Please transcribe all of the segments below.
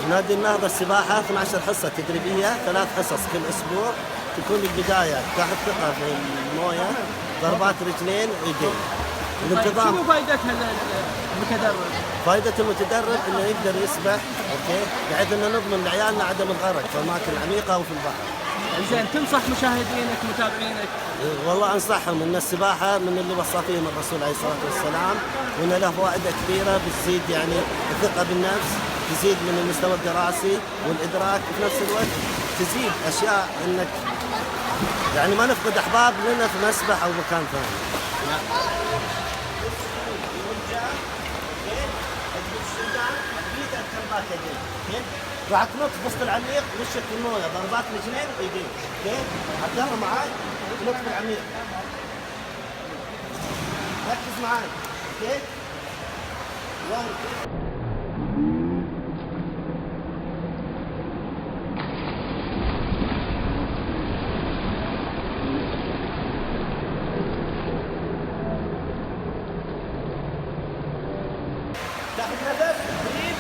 نادي النهضة السباحة 12 حصة تدريبية، 3 حصص كل أسبوع. تكون البداية تاخذ ثقة في الموية، ضربات رجلين ويدين. الانتظام. شنو فائدتها المتدرب؟ فائدة المتدرب انه يقدر يسبح، اوكي، بحيث انه نضمن لعيالنا عدم الغرق في الاماكن العميقة وفي البحر. زين، تنصح مشاهدينك متابعينك؟ والله انصحهم ان السباحة من اللي وصى فيهم الرسول عليه الصلاة والسلام، وان له فوائد كثيرة، بتزيد يعني الثقة بالنفس، تزيد من المستوى الدراسي والادراك، وفي نفس الوقت تزيد اشياء انك يعني ما نفقد احباب لنا في مسبح او مكان ثاني. راح تنط في وسط العميق، وشك في المويه، ضربات رجلين وايدين، اوكي؟ عبد الله معاي؟ تنط في العميق. ركز معاي، اوكي؟ تاخذ نفس قريب.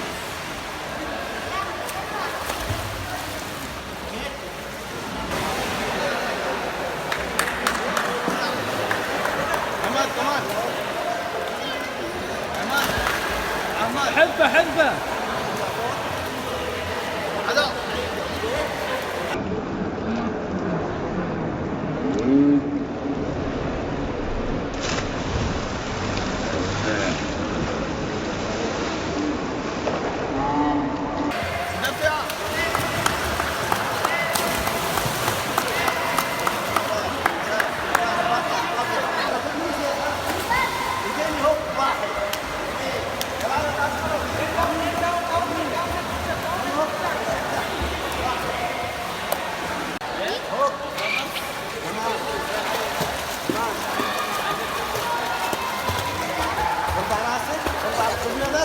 كمان حرفة حرفة.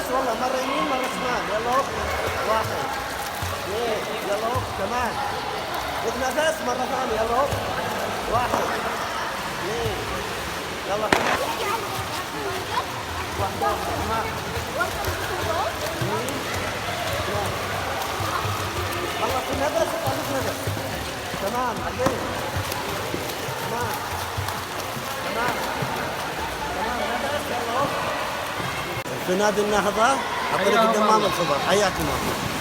والله مرة يمين مرة شمال، يلا هوب، 1 2 يلا هوب كمان، خذ نفس مرة ثانية، يلا هوب، 1 2 يلا كمان، 1 كمان، خلص النفس وطلق نفس، تمام عدين، تمام تمام تمام نفس، يلا هوب. في نادي النهضة على طريق الدمام الخضر، حياكم الله.